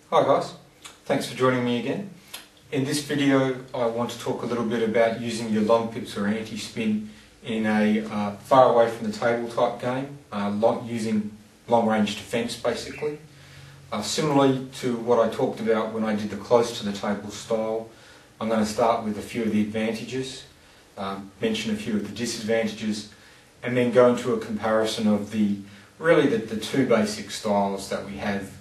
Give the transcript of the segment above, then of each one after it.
Hi guys, thanks for joining me again. In this video I want to talk a little bit about using your long pips or anti-spin in a far away from the table type game, using long range defence basically. Similarly to what I talked about when I did the close to the table style, I'm going to start with a few of the advantages, mention a few of the disadvantages, and then go into a comparison of the two basic styles that we have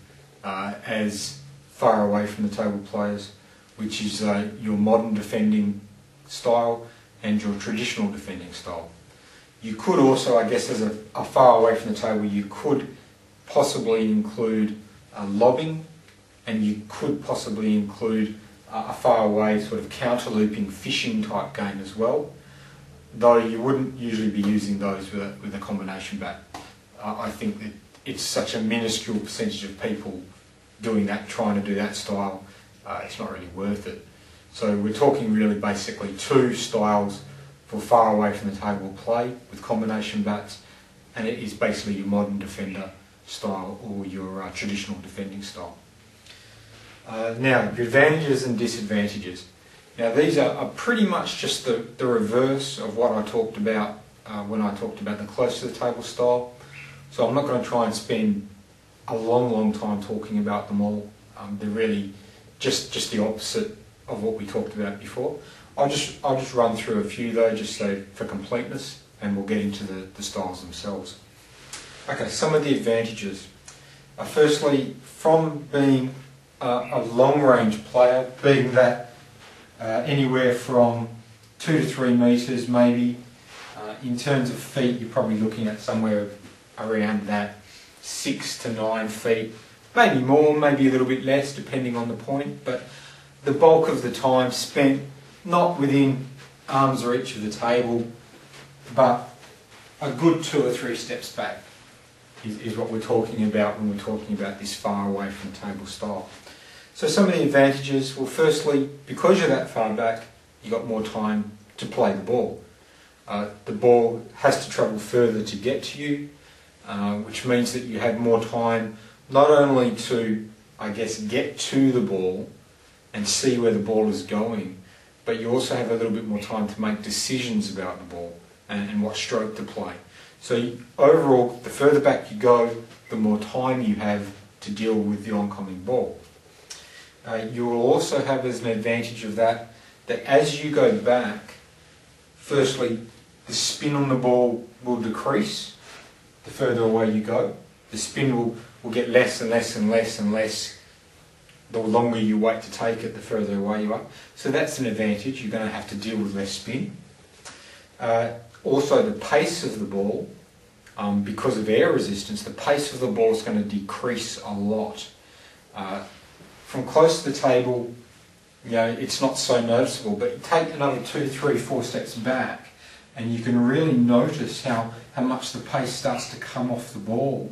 as far away from the table players, which is your modern defending style and your traditional defending style. You could also, I guess, as a far away from the table, you could possibly include lobbing, and you could possibly include a far away sort of counter looping fishing type game as well, though you wouldn't usually be using those with a combination bat. I think that it's such a minuscule percentage of people trying to do that style, it's not really worth it. So we're talking really basically two styles for far away from the table play with combination bats, and it is basically your modern defender style or your traditional defending style. Now, your advantages and disadvantages. Now these are pretty much just the reverse of what I talked about when I talked about the close to the table style. So I'm not going to try and spend a long time talking about them all. They're really just the opposite of what we talked about before. I'll just run through a few though, just so for completeness, and we'll get into the styles themselves. Okay, some of the advantages. Firstly, from being a long range player, being that anywhere from 2 to 3 metres maybe, in terms of feet you're probably looking at somewhere around that 6 to 9 feet, maybe more, maybe a little bit less depending on the point, but the bulk of the time spent not within arm's reach of the table, but a good 2 or 3 steps back is what we're talking about when we're talking about this far away from table style. So some of the advantages, well firstly, because you're that far back, you've got more time to play the ball. The ball has to travel further to get to you, which means that you have more time not only to, I guess, get to the ball and see where the ball is going, but you also have a little bit more time to make decisions about the ball and what stroke to play. So overall, the further back you go, the more time you have to deal with the oncoming ball. You will also have as an advantage of that as you go back, firstly, the spin on the ball will decrease the further away you go. The spin will get less and less and less and less the longer you wait to take it, the further away you are. So that's an advantage. You're going to have to deal with less spin. Also the pace of the ball, because of air resistance, the pace of the ball is going to decrease a lot. From close to the table, it's not so noticeable, but you take another 2, 3, 4 steps back and you can really notice how much the pace starts to come off the ball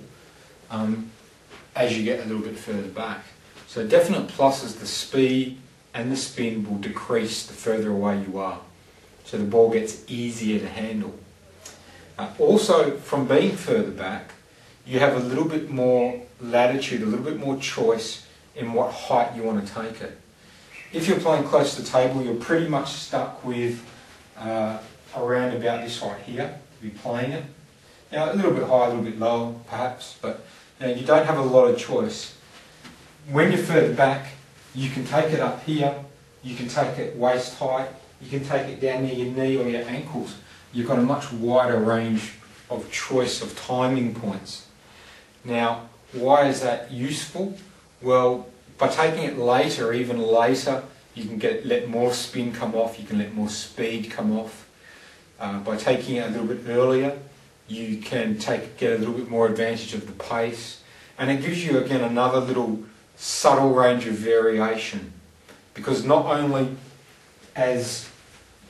as you get a little bit further back. So definite pluses, the speed and the spin will decrease the further away you are. So the ball gets easier to handle. Also, from being further back, you have a little bit more latitude, a little bit more choice in what height you want to take it. If you're playing close to the table, you're pretty much stuck with around about this height here, to be playing it. Now a little bit higher, a little bit lower perhaps, but you don't have a lot of choice. When you're further back, you can take it up here, you can take it waist height, you can take it down near your knee or your ankles. You've got a much wider range of choice of timing points. Now, why is that useful? Well, by taking it later, even later, you can let more spin come off, you can let more speed come off. By taking it a little bit earlier, you can get a little bit more advantage of the pace, and it gives you again another little subtle range of variation, because not only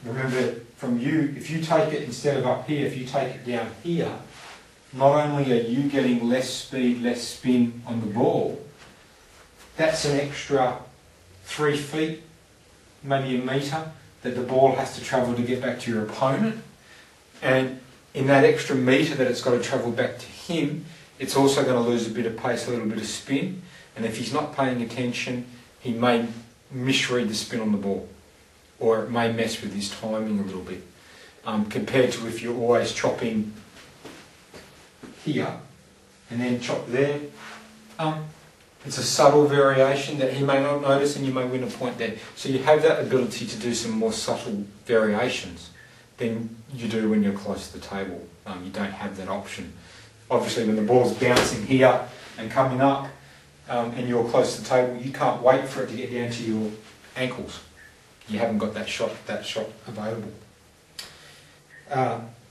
remember from you, if you take it instead of up here, if you take it down here, not only are you getting less speed, less spin on the ball, that's an extra 3 feet, maybe a metre, that the ball has to travel to get back to your opponent. And in that extra metre that it's got to travel back to him, it's also going to lose a bit of pace, a little bit of spin. And if he's not paying attention, he may misread the spin on the ball, or it may mess with his timing a little bit, compared to if you're always chopping here and then chop there. It's a subtle variation that he may not notice, and you may win a point there. So you have that ability to do some more subtle variations than you do when you're close to the table. You don't have that option. Obviously when the ball's bouncing here and coming up, and you're close to the table, you can't wait for it to get down to your ankles. You haven't got that shot available.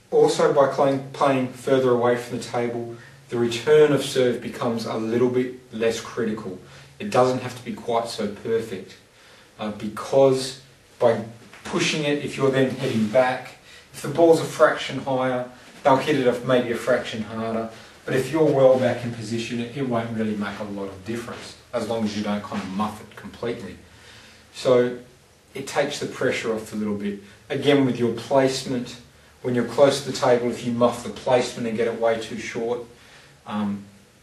Also, by playing further away from the table, the return of serve becomes a little bit less critical. It doesn't have to be quite so perfect, because by pushing it, if you're then heading back, if the ball's a fraction higher, they'll hit it maybe a fraction harder. But if you're well back in position, it won't really make a lot of difference, as long as you don't kind of muff it completely. So it takes the pressure off a little bit. Again, with your placement, when you're close to the table, if you muff the placement and get it way too short,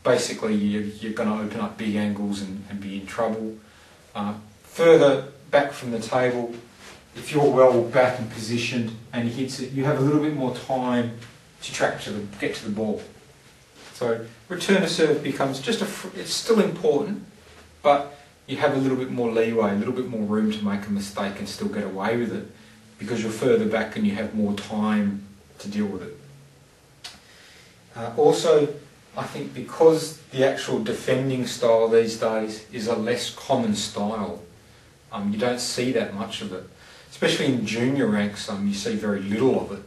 basically you're going to open up big angles and be in trouble. Further back from the table, if you're well back and positioned and he hits it, you have a little bit more time to get to the ball. So return of serve becomes it's still important, but you have a little bit more leeway, a little bit more room to make a mistake and still get away with it, because you're further back and you have more time to deal with it. Also, I think because the actual defending style these days is a less common style, you don't see that much of it. Especially in junior ranks, you see very little of it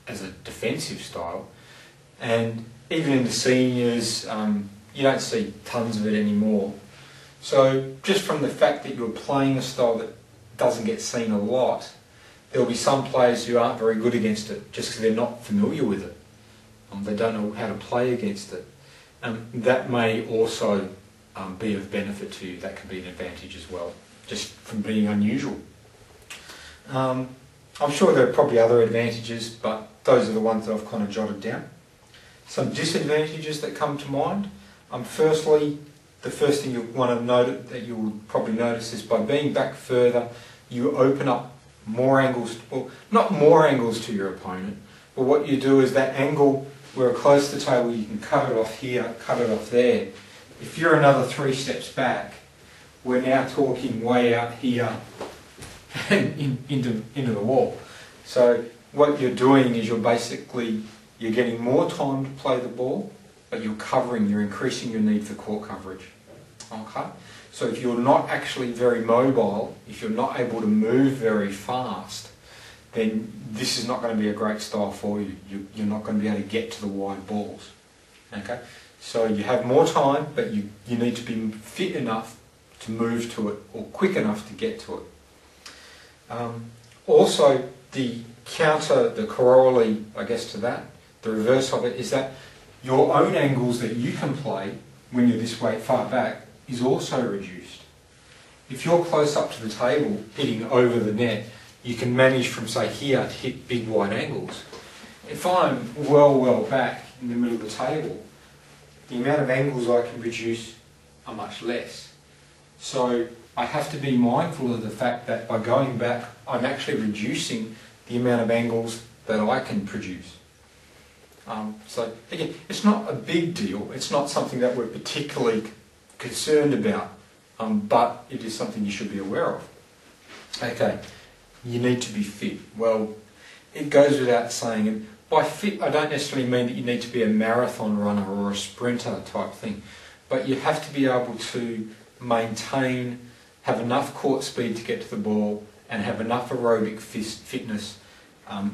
as a defensive style. And even in the seniors, you don't see tons of it anymore. So just from the fact that you're playing a style that doesn't get seen a lot, there'll be some players who aren't very good against it just because they're not familiar with it. They don't know how to play against it. That may also be of benefit to you. That could be an advantage as well, just from being unusual. I'm sure there are probably other advantages, but those are the ones that I've kind of jotted down. Some disadvantages that come to mind. Firstly, the first thing you want to note that you'll probably notice is by being back further, you open up more angles, well, not more angles to your opponent, but what you do is that angle where close to the table, you can cut it off here, cut it off there. If you're another 3 steps back, we're now talking way out here and into the wall. So what you're doing is you're getting more time to play the ball, but you're increasing your need for court coverage. Okay? So if you're not actually very mobile, if you're not able to move very fast, then this is not going to be a great style for you. You're not going to be able to get to the wide balls. Okay? So you have more time, but you need to be fit enough to move to it, or quick enough to get to it. Also, the corollary, I guess, to that, the reverse of it, is that your own angles that you can play when you're this way far back is also reduced. If you're close up to the table, hitting over the net, you can manage from, say, here to hit big wide angles. If I'm well back in the middle of the table, the amount of angles I can produce are much less. So I have to be mindful of the fact that by going back, I'm actually reducing the amount of angles that I can produce. So again, it's not a big deal. It's not something that we're particularly concerned about, but it is something you should be aware of. Okay, you need to be fit. Well, it goes without saying, and by fit I don't necessarily mean that you need to be a marathon runner or a sprinter type thing, but you have to be able to maintain, have enough court speed to get to the ball, and have enough aerobic fitness,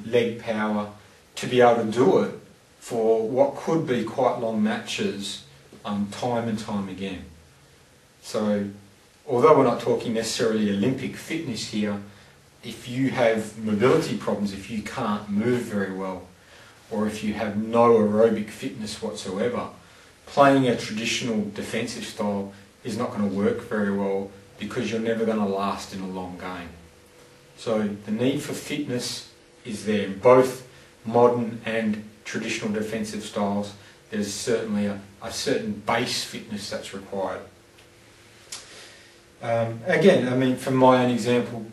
leg power, to be able to do it for what could be quite long matches, time and time again. So, although we're not talking necessarily Olympic fitness here, if you have mobility problems, if you can't move very well, or if you have no aerobic fitness whatsoever, playing a traditional defensive style is not going to work very well, because you're never going to last in a long game. So the need for fitness is there in both modern and traditional defensive styles, there's certainly a certain base fitness that's required. Again, I mean, from my own example,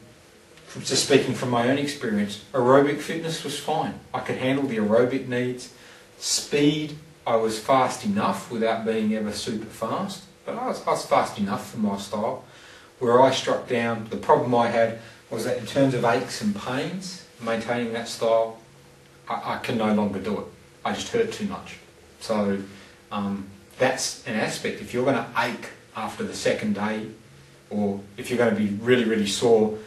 just speaking from my own experience, aerobic fitness was fine. I could handle the aerobic needs. Speed, I was fast enough without being ever super fast, but I was fast enough for my style. Where I struck down, the problem I had was that in terms of aches and pains, maintaining that style, I can no longer do it. I just hurt too much. So that's an aspect. If you're going to ache after the second day, or if you're going to be really, really sore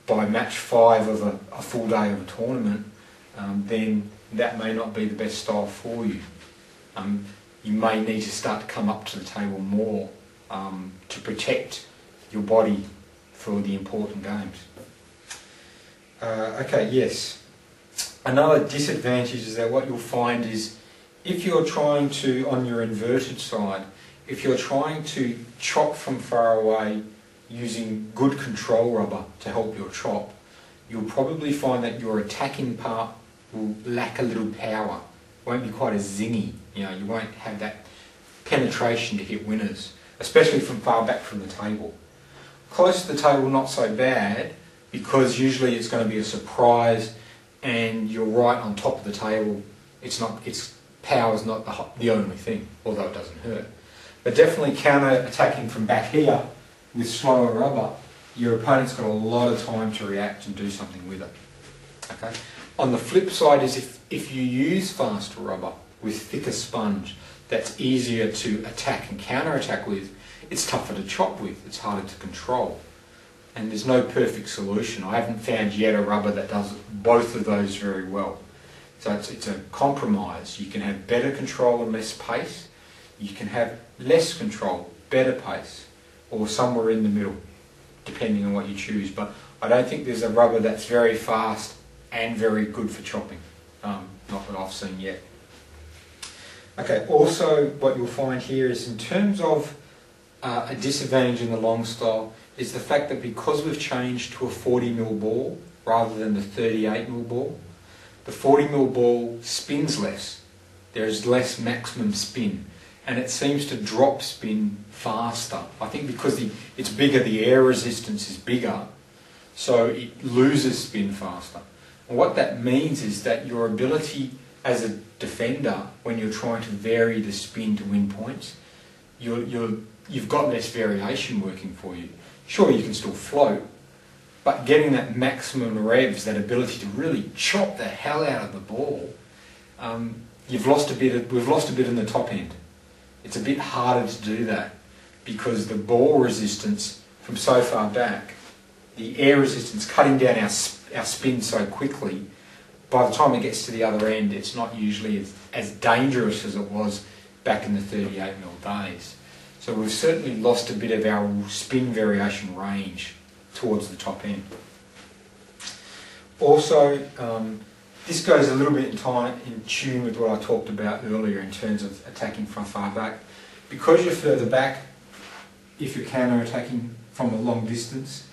by match 5 of a full day of a tournament, then that may not be the best style for you. You may need to start to come up to the table more to protect your body for the important games. Okay, yes. Another disadvantage is that what you'll find is if you're trying to, on your inverted side, if you're trying to chop from far away using good control rubber to help your chop, you'll probably find that your attacking part will lack a little power. Won't be quite as zingy. You know, you won't have that penetration to hit winners, especially from far back from the table. Close to the table, not so bad, because usually it's going to be a surprise and you're right on top of the table. Power's not the only thing, although it doesn't hurt. But definitely counter-attacking from back here with slower rubber, your opponent's got a lot of time to react and do something with it. Okay. On the flip side is if you use faster rubber with thicker sponge, that's easier to attack and counter-attack with, it's tougher to chop with, it's harder to control. And there's no perfect solution. I haven't found yet a rubber that does both of those very well. So it's a compromise. You can have better control and less pace. You can have less control, better pace, or somewhere in the middle, depending on what you choose. But I don't think there's a rubber that's very fast and very good for chopping. Not that I've seen yet. Okay, also what you'll find here is in terms of a disadvantage in the long style is the fact that because we've changed to a 40mm ball rather than the 38mm ball, the 40mm ball spins less. There is less maximum spin, and it seems to drop spin faster. I think because it's bigger, the air resistance is bigger, so it loses spin faster. And what that means is that your ability as a defender, when you're trying to vary the spin to win points, you've got less variation working for you. Sure, you can still float, but getting that maximum revs, that ability to really chop the hell out of the ball, we've lost a bit in the top end. It's a bit harder to do that because the ball resistance from so far back, the air resistance cutting down our spin so quickly, by the time it gets to the other end, it's not usually as dangerous as it was back in the 38mm days. So we've certainly lost a bit of our spin variation range towards the top end. Also, this goes a little bit in tune with what I talked about earlier in terms of attacking from far back. Because you're further back, if you're counter-attacking from a long distance,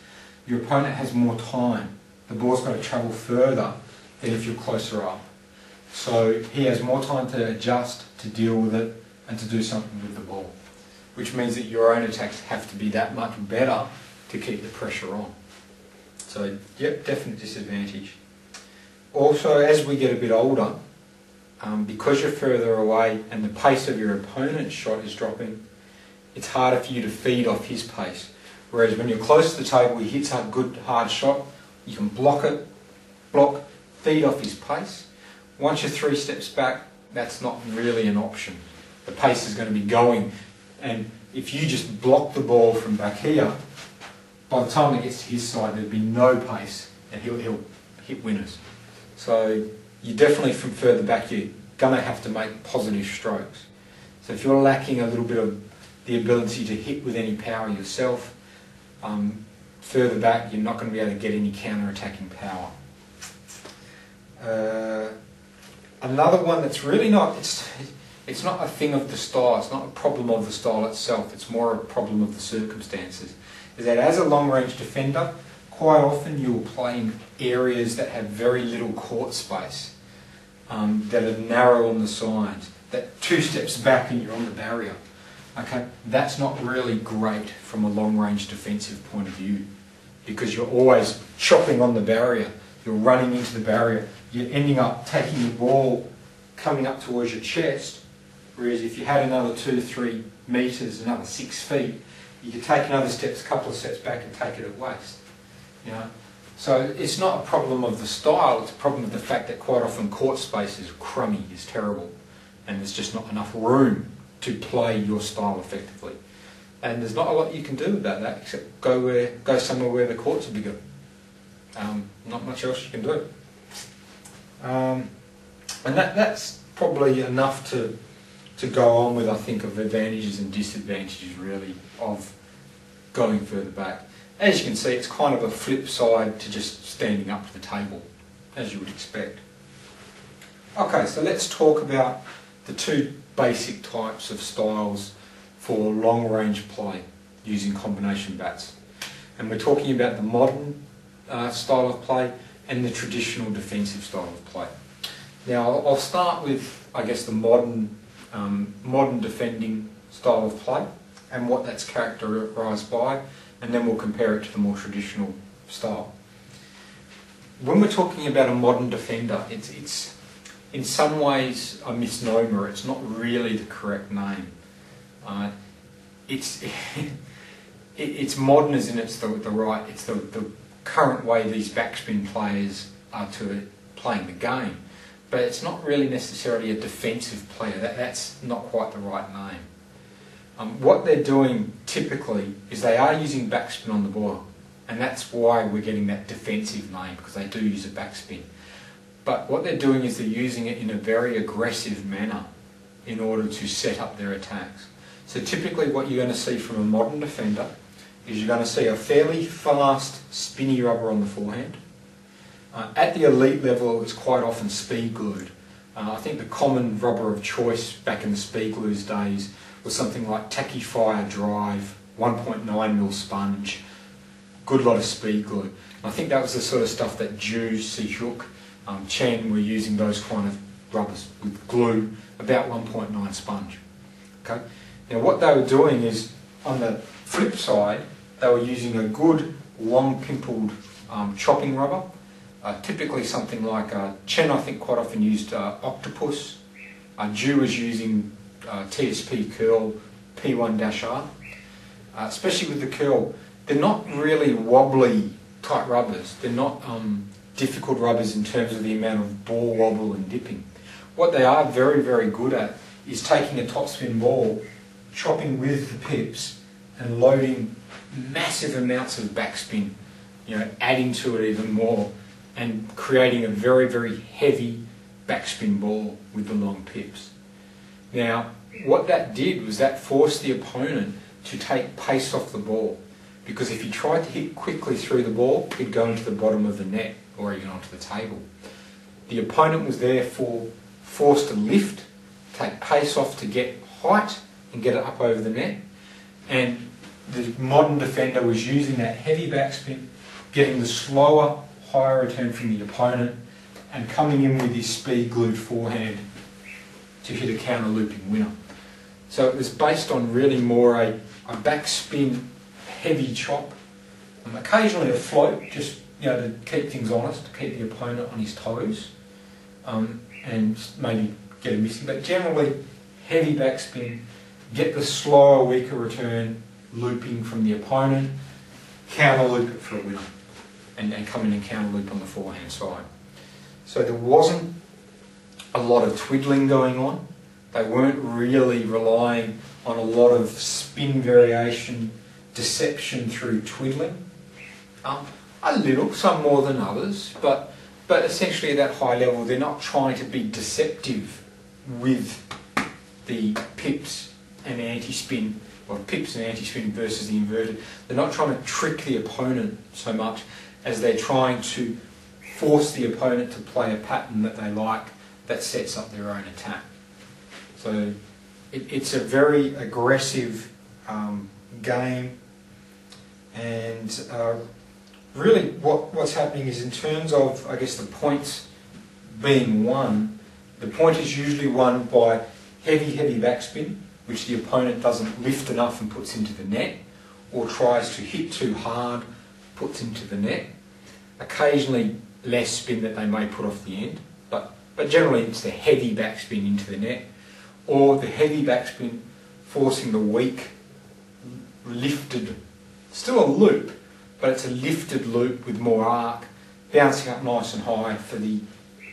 your opponent has more time. The ball's got to travel further than if you're closer up. So he has more time to adjust, to deal with it, and to do something with the ball, which means that your own attacks have to be that much better to keep the pressure on. So, yep, definite disadvantage. Also, as we get a bit older, because you're further away and the pace of your opponent's shot is dropping, it's harder for you to feed off his pace. Whereas when you're close to the table, he hits a good hard shot, you can block, feed off his pace. Once you're 3 steps back, that's not really an option. The pace is going to be going, and if you just block the ball from back here, by the time it gets to his side, there'll be no pace, and he'll hit winners. So you definitely, from further back, you're going to have to make positive strokes. So if you're lacking a little bit of the ability to hit with any power yourself, further back, you're not going to be able to get any counter-attacking power. Another one that's really not, it's not a thing of the style, it's not a problem of the style itself, it's more a problem of the circumstances, is that as a long-range defender, quite often you'll play in areas that have very little court space, that are narrow on the sides. that 2 steps back and you're on the barrier. Okay, that's not really great from a long-range defensive point of view, because you're always chopping on the barrier, you're running into the barrier, you're ending up taking the ball coming up towards your chest, whereas if you had another 2 to 3 metres, another 6 feet, you could take another steps, a couple of steps back and take it at waist. You know? So it's not a problem of the style, it's a problem of the fact that quite often court space is crummy, is terrible, and there's just not enough room to play your style effectively. And there's not a lot you can do about that except go somewhere where the courts are bigger. Not much else you can do. And that's probably enough to go on with, I think, of advantages and disadvantages really of going further back. As you can see, it's kind of a flip side to just standing up to the table, as you would expect. Okay, so let's talk about the 2 basic types of styles for long range play using combination bats. And we're talking about the modern style of play and the traditional defensive style of play. Now I'll start with, I guess, the modern defending style of play and what that's characterised by, and then we'll compare it to the more traditional style. When we're talking about a modern defender, it's in some ways a misnomer. It's not really the correct name. It's modern as in it's the current way these backspin players are playing the game, but it's not really necessarily a defensive player. That's not quite the right name. What they're doing typically is they are using backspin on the ball, and that's why we're getting that defensive name, because they do use a backspin. But what they're doing is they're using it in a very aggressive manner in order to set up their attacks. So typically what you're going to see from a modern defender is you're going to see a fairly fast spinny rubber on the forehand. At the elite level, it's quite often speed glued. I think the common rubber of choice back in the speed glues days was something like Tacky Fire Drive, 1.9mm sponge, good lot of speed glue. And I think that was the sort of stuff that Ju, Si-Hyuk, Chen were using, those kind of rubbers with glue, about 1.9 sponge. Okay. Now what they were doing is, on the flip side, they were using a good long pimpled chopping rubber, typically something like Chen, I think, quite often used Octopus. Ju was using TSP Curl P1-R. Especially with the curl, they're not really wobbly type rubbers. They're not difficult rubbers in terms of the amount of ball wobble and dipping. What they are very, very good at is taking a topspin ball, chopping with the pips, and loading massive amounts of backspin, adding to it even more, and creating a very, very heavy backspin ball with the long pips. Now, what that did was that forced the opponent to take pace off the ball, because if he tried to hit quickly through the ball, he'd go into the bottom of the net or even onto the table. The opponent was therefore forced to lift, take pace off to get height and get it up over the net, and the modern defender was using that heavy backspin, getting the slower, higher return from the opponent, and coming in with his speed glued forehand to hit a counter looping winner. So it was based on really more a backspin heavy chop, occasionally a float, just to keep things honest, to keep the opponent on his toes, and maybe get a missing, but generally heavy backspin, get the slower, weaker return looping from the opponent, counter loop it for a winner, and come in and counter loop on the forehand side. So there wasn't a lot of twiddling going on. They weren't really relying on a lot of spin variation, deception through twiddling. A little, some more than others, but essentially at that high level they're not trying to be deceptive with the pips and anti-spin, or pips and anti-spin versus the inverted. They're not trying to trick the opponent so much as they're trying to force the opponent to play a pattern that they like that sets up their own attack. So it's a very aggressive game, and really what's happening is, in terms of, I guess, the points being won, the point is usually won by heavy backspin, which the opponent doesn't lift enough and puts into the net, or tries to hit too hard, puts into the net. Occasionally less spin that they may put off the end, but generally it's the heavy backspin into the net, or the heavy backspin forcing the weak, lifted, still a loop, but it's a lifted loop with more arc, bouncing up nice and high for the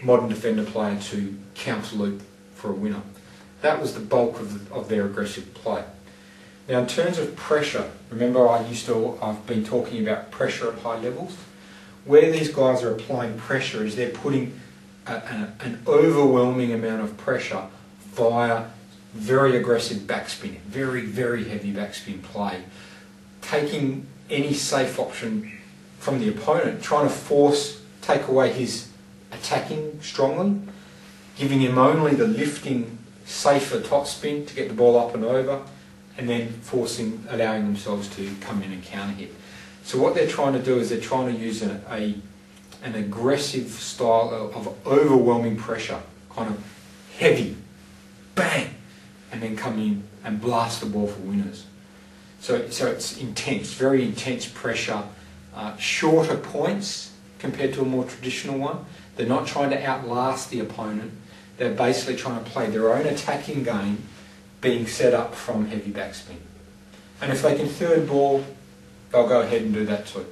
modern defender player to counter loop for a winner. That was the bulk of their aggressive play. Now in terms of pressure, remember I've been talking about pressure at high levels. Where these guys are applying pressure is they're putting an overwhelming amount of pressure via very aggressive backspin, very heavy backspin play, taking any safe option from the opponent, trying to take away his attacking strongly, giving him only the lifting, safer topspin to get the ball up and over, and then allowing themselves to come in and counter hit. So what they're trying to do is they're trying to use an aggressive style of overwhelming pressure, kind of heavy, bang, and then come in and blast the ball for winners. So it's intense, very intense pressure, shorter points compared to a more traditional one. They're not trying to outlast the opponent. They're basically trying to play their own attacking game being set up from heavy backspin. And if they can third ball, they'll go ahead and do that too.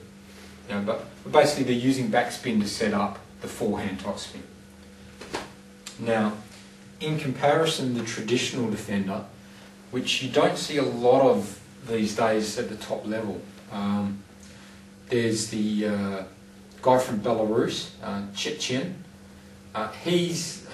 You know, but basically they're using backspin to set up the forehand topspin. Now, in comparison, the traditional defender, which you don't see a lot of these days at the top level, there's the guy from Belarus, Chechen. He's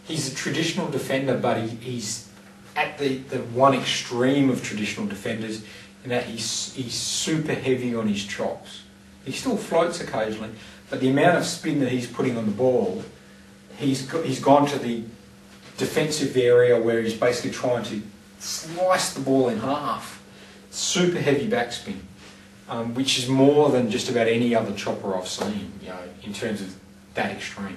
a traditional defender, but he's at the one extreme of traditional defenders in that he's super heavy on his chops. He still floats occasionally, but the amount of spin that he's putting on the ball, he's gone to the defensive area where he's basically trying to slice the ball in half. Super heavy backspin, which is more than just about any other chopper I've seen, you know, in terms of that extreme.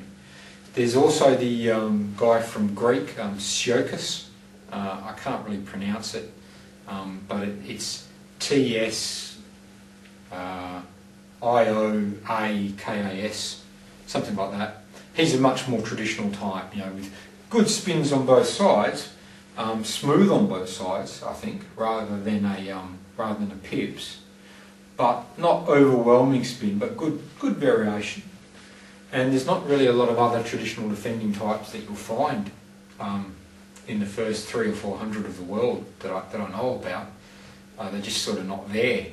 There's also the guy from Greek, Siokas. I can't really pronounce it, but it's T-S-I-O-A-K-A-S, something like that. He's a much more traditional type, you know, with good spins on both sides, smooth on both sides, I think, rather than a pips, but not overwhelming spin, but good variation. And there's not really a lot of other traditional defending types that you'll find in the first 300 or 400 of the world that I know about. They're just sort of not there.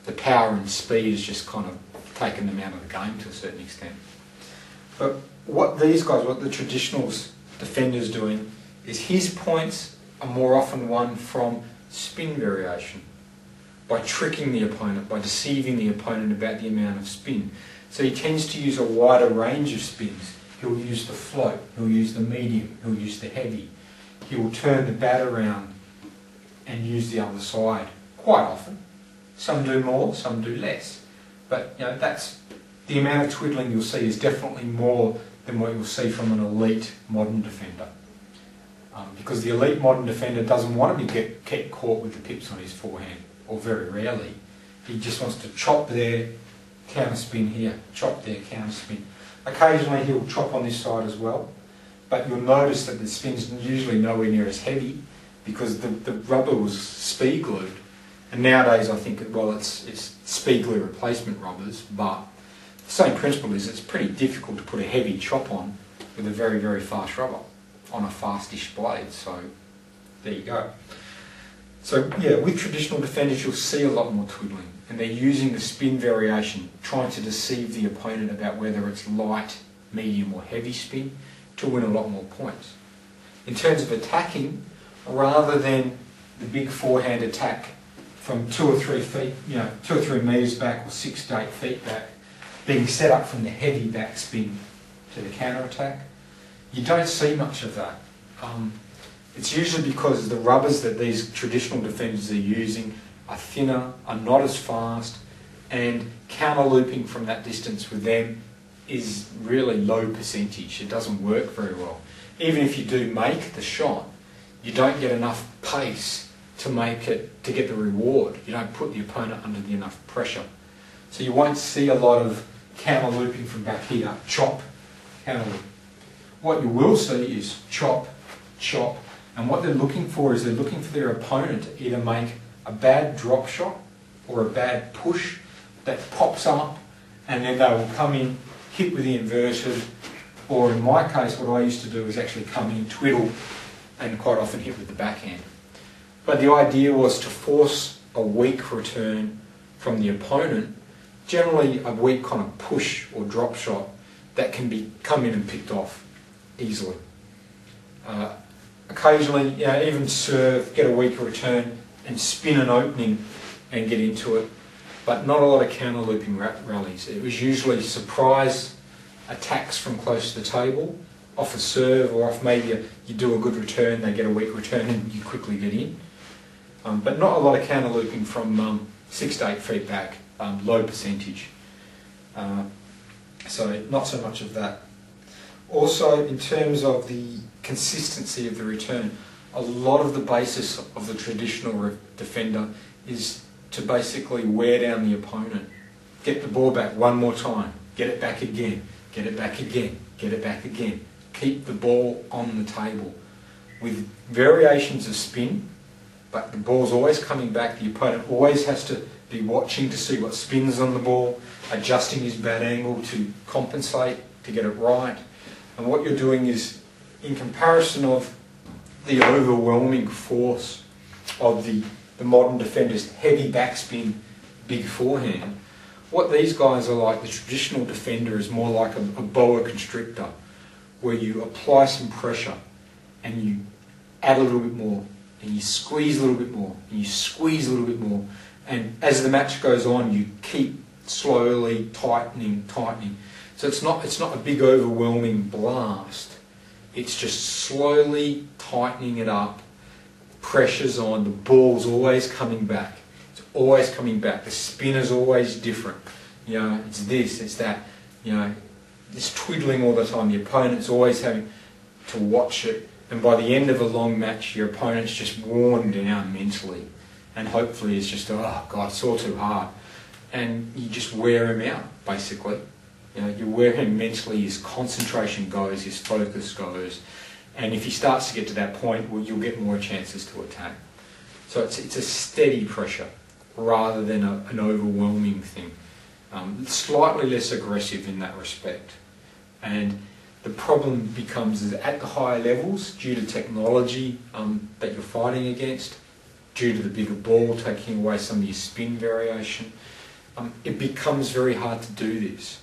The power and speed has just kind of taken them out of the game to a certain extent. But what the traditional defenders doing is his points are more often won from spin variation, by tricking the opponent, by deceiving the opponent about the amount of spin. So he tends to use a wider range of spins. He'll use the float, he'll use the medium, he'll use the heavy. He will turn the bat around and use the other side quite often. Some do more, some do less. But you know, that's the amount of twiddling you'll see is definitely more than what you'll see from an elite modern defender. Because the elite modern defender doesn't want to get caught with the pips on his forehand, or very rarely. He just wants to chop there, counter spin here, chop there, counter spin. Occasionally he'll chop on this side as well, but you'll notice that the spin's usually nowhere near as heavy because the rubber was speed glued. And nowadays I think, well, it's speed glue replacement rubbers, but the same principle is it's pretty difficult to put a heavy chop on with a very fast rubber on a fastish blade. So there you go. So yeah, with traditional defenders you'll see a lot more twiddling, and they're using the spin variation, trying to deceive the opponent about whether it's light, medium or heavy spin to win a lot more points. In terms of attacking, rather than the big forehand attack from 2 or 3 feet, you know, 2 or 3 metres back or 6 to 8 feet back, being set up from the heavy backspin to the counter attack, you don't see much of that. It's usually because the rubbers that these traditional defenders are using are thinner, are not as fast, and counter looping from that distance with them is really low percentage. It doesn't work very well. even if you do make the shot, you don't get enough pace to get the reward. You don't put the opponent under enough pressure. So you won't see a lot of counter looping from back here, chop, counter loop. What you will see is chop, chop, and what they're looking for is they're looking for their opponent to either make a bad drop shot or a bad push that pops up, and then they will come in, hit with the inverted, or in my case what I used to do is actually come in, twiddle, and quite often hit with the backhand. But the idea was to force a weak return from the opponent, generally a weak kind of push or drop shot that can be come in and picked off easily. Occasionally, even serve, get a weaker return and spin an opening and get into it, but not a lot of counter looping rallies. It was usually surprise attacks from close to the table, off a serve or off maybe you do a good return, they get a weak return and you quickly get in. But not a lot of counter looping from 6 to 8 feet back, low percentage. So not so much of that. Also, in terms of the consistency of the return, a lot of the basis of the traditional defender is to basically wear down the opponent. Get the ball back one more time, get it back again, get it back again, get it back again. Keep the ball on the table with variations of spin, but the ball's always coming back. The opponent always has to be watching to see what spins on the ball, adjusting his bat angle to compensate, to get it right. And what you're doing is, in comparison of the overwhelming force of the modern defender's heavy backspin, big forehand, what these guys are like, the traditional defender is more like a boa constrictor, where you apply some pressure and you add a little bit more, and you squeeze a little bit more, and you squeeze a little bit more, and as the match goes on you keep slowly tightening. So it's not a big overwhelming blast, it's just slowly tightening it up, pressure's on, the ball's always coming back, it's always coming back, the spin is always different, it's this, it's that, it's twiddling all the time, the opponent's always having to watch it, and by the end of a long match your opponent's just worn down mentally, and hopefully it's just, oh God, it's all too hard, and you just wear him out basically. You wear him mentally, his concentration goes, his focus goes, and if he starts to get to that point, well, you'll get more chances to attack. So it's a steady pressure rather than an overwhelming thing. Slightly less aggressive in that respect. And the problem becomes is at the higher levels, due to technology that you're fighting against, due to the bigger ball taking away some of your spin variation, it becomes very hard to do this.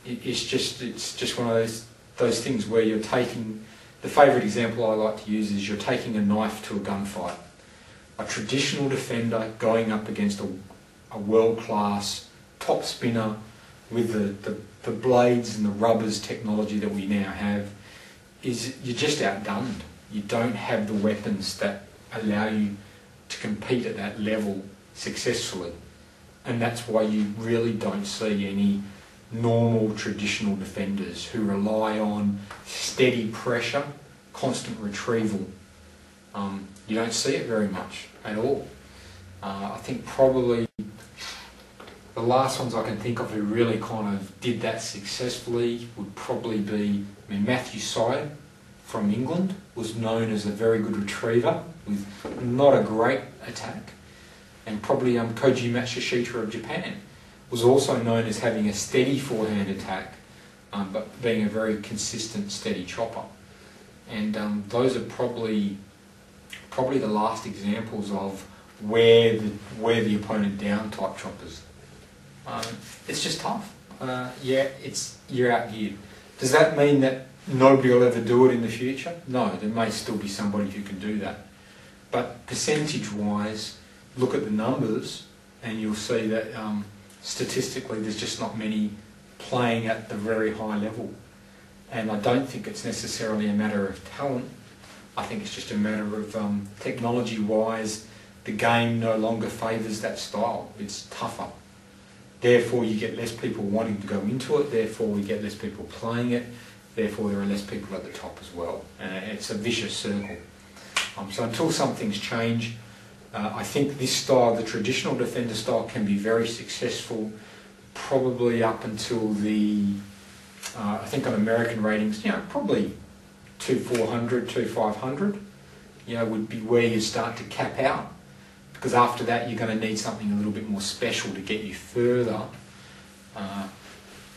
It's just one of those things where you're taking, the favourite example I like to use is you're taking a knife to a gunfight. A traditional defender going up against a world-class top spinner with the blades and the rubbers technology that we now have, you're just outgunned. You don't have the weapons that allow you to compete at that level successfully. And that's why you really don't see any normal traditional defenders who rely on steady pressure, constant retrieval. You don't see it very much at all. I think probably the last ones I can think of who really kind of did that successfully would probably be, Matthew Syed from England was known as a very good retriever with not a great attack, and probably Koji Matsushita of Japan was also known as having a steady forehand attack, but being a very consistent, steady chopper. And those are probably the last examples of wear the opponent down type choppers. It's just tough. You're outgeared. Does that mean that nobody will ever do it in the future? No, there may still be somebody who can do that. But percentage-wise, look at the numbers and you'll see that statistically there's just not many playing at the very high level. And I don't think it's necessarily a matter of talent. I think it's just a matter of technology-wise, the game no longer favours that style. It's tougher. Therefore you get less people wanting to go into it, therefore we get less people playing it, therefore there are less people at the top as well. And it's a vicious circle. So until some things change, I think this style, the traditional defender style, can be very successful, probably up until the, I think on American ratings, probably 2,400, 2,500, would be where you start to cap out. Because after that you're going to need something a little bit more special to get you further.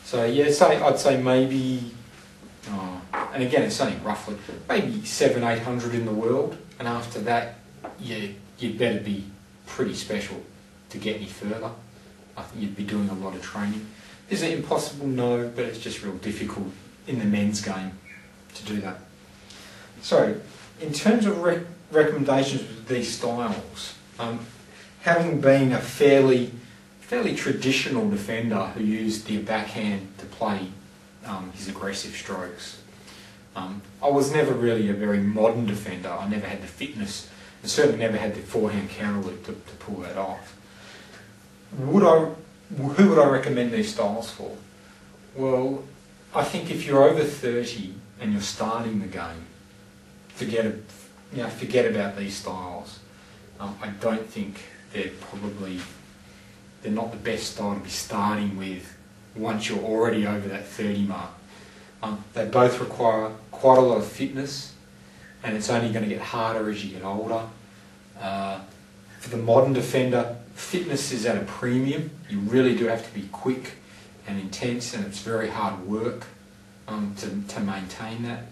So yeah, I'd say maybe, and again it's only roughly, maybe 700, 800 in the world, and after that you'd better be pretty special to get any further. I think you'd be doing a lot of training. Is it impossible? No, but it's just real difficult in the men's game to do that. So, in terms of recommendations with these styles, having been a fairly traditional defender who used the backhand to play his aggressive strokes, I was never really a very modern defender. I never had the fitness, and certainly never had the forehand counter loop to pull that off. Who would I recommend these styles for? Well, I think if you're over 30 and you're starting the game, forget about these styles. I don't think they're not the best style to be starting with once you're already over that 30 mark. They both require quite a lot of fitness, and it's only going to get harder as you get older. For the modern defender, fitness is at a premium. You really do have to be quick and intense, and it's very hard work to maintain that.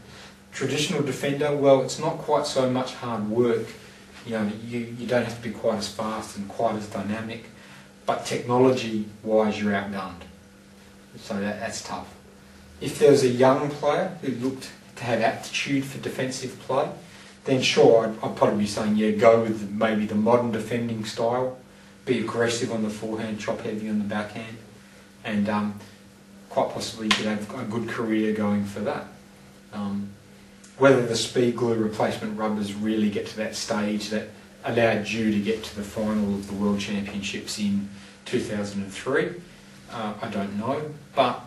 Traditional defender, well, it's not quite so much hard work. You don't have to be quite as fast and quite as dynamic, but technology-wise, you're outgunned. So that's tough. If there was a young player who looked to have aptitude for defensive play, then sure, I'd probably be saying, go with maybe the modern defending style, be aggressive on the forehand, chop heavy on the backhand, and quite possibly you could have a good career going for that. Whether the speed glue replacement rubbers really get to that stage that allowed you to get to the final of the World Championships in 2003, I don't know, but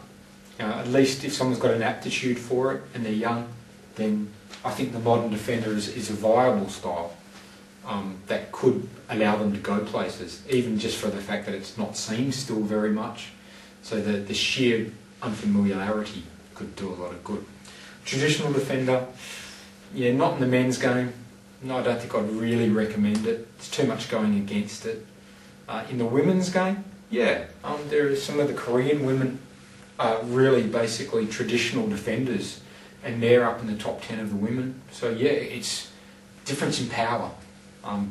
at least if someone's got an aptitude for it and they're young, then I think the modern defender is a viable style that could allow them to go places, even just for the fact that it's not seen still very much. So the sheer unfamiliarity could do a lot of good. Traditional defender, not in the men's game. No, I don't think I'd really recommend it. It's too much going against it. In the women's game, there are some of the Korean women are really basically traditional defenders, and they're up in the top 10 of the women. So it's difference in power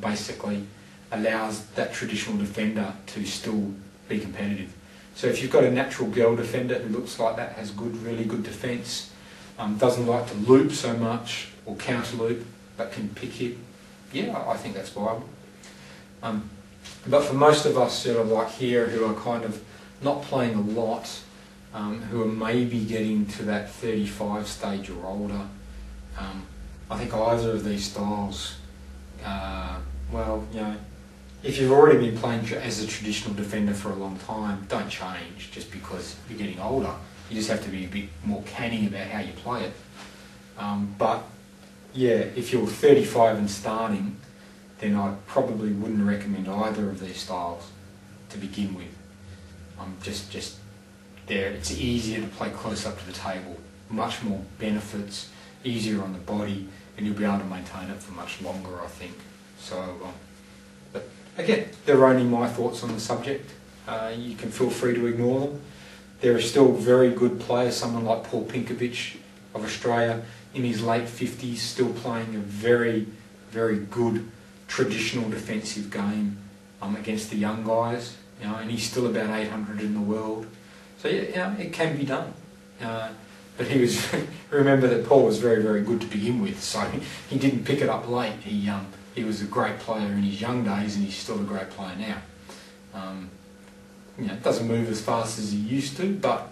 basically allows that traditional defender to still be competitive. So if you've got a natural girl defender who looks like that, has really good defence, doesn't like to loop so much or counter loop, but can pick it, I think that's viable. But for most of us sort of like here who are kind of not playing a lot, who are maybe getting to that 35 stage or older, I think either of these styles, if you've already been playing as a traditional defender for a long time, don't change just because you're getting older. You just have to be a bit more canny about how you play it. But if you're 35 and starting, then I probably wouldn't recommend either of these styles to begin with. It's easier to play close up to the table, much more benefits, easier on the body, and you'll be able to maintain it for much longer, I think. So, but again, they're only my thoughts on the subject. You can feel free to ignore them. There are still very good players, someone like Paul Pinkovich of Australia, in his late 50s, still playing a very, very good traditional defensive game against the young guys, and he's still about 800 in the world. So it can be done. But remember that Paul was very, very good to begin with, so he didn't pick it up late. He was a great player in his young days, and he's still a great player now. It doesn't move as fast as he used to, but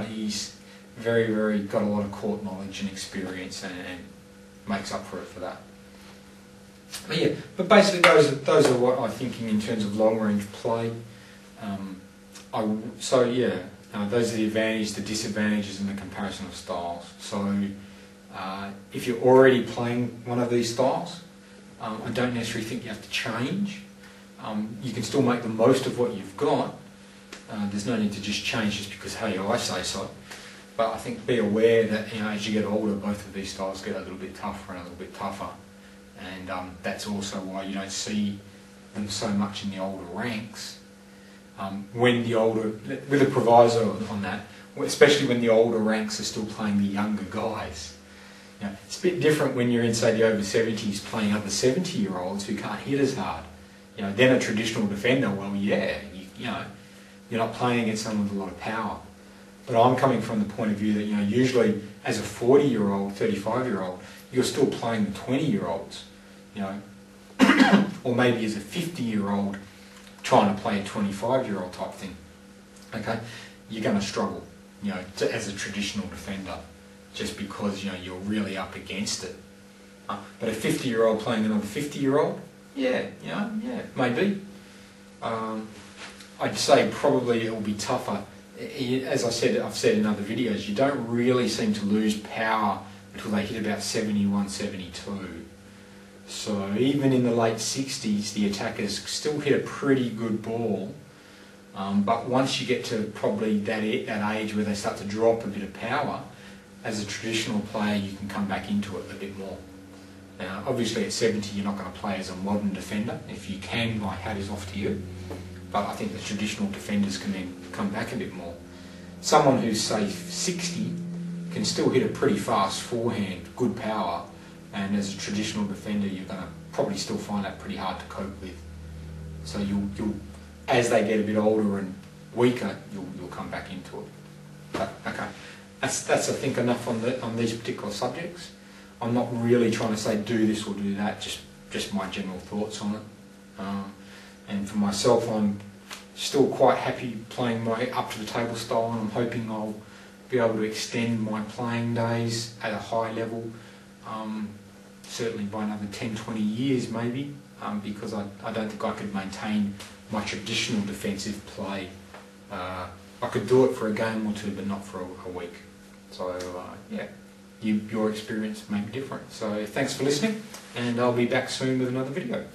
he's very, very got a lot of court knowledge and experience, and makes up for it for that. But basically those are what I'm thinking in terms of long range play. Those are the advantages, the disadvantages, and the comparison of styles. So if you're already playing one of these styles, I don't necessarily think you have to change. You can still make the most of what you've got. There's no need to just change just because, hey, I say so. But I think be aware that as you get older, both of these styles get a little bit tougher and a little bit tougher. And that's also why you don't see them so much in the older ranks. When the older, with a proviso on that, especially when the older ranks are still playing the younger guys. It's a bit different when you're in, say, the over 70s playing other 70-year-olds who can't hit as hard. Then a traditional defender, well, yeah, you're not playing against someone with a lot of power. But I'm coming from the point of view that, usually as a 40-year-old, 35-year-old, you're still playing the 20-year-olds, or maybe as a 50-year-old trying to play a 25-year-old type thing. Okay, you're going to struggle, as a traditional defender, just because you're really up against it. But a 50-year-old playing another 50-year-old, yeah, maybe. I'd say probably it will be tougher. As I've said in other videos, you don't really seem to lose power until they hit about 71, 72. So even in the late 60s, the attackers still hit a pretty good ball. But once you get to probably that age where they start to drop a bit of power, as a traditional player, you can come back into it a bit more. Now, obviously at 70, you're not going to play as a modern defender. If you can, my hat is off to you. But I think the traditional defenders can then come back a bit more. Someone who's, say, 60 can still hit a pretty fast forehand, good power, and as a traditional defender, you're going to probably still find that pretty hard to cope with. So you'll as they get a bit older and weaker, you'll come back into it. But okay, that's I think enough on these particular subjects. I'm not really trying to say do this or do that. Just my general thoughts on it. And for myself, I'm still quite happy playing my up to the table style, and I'm hoping I'll be able to extend my playing days at a high level, certainly by another 10-20 years maybe, because I don't think I could maintain my traditional defensive play. I could do it for a game or two, but not for a week. So yeah, your experience may be different. So thanks for listening, and I'll be back soon with another video.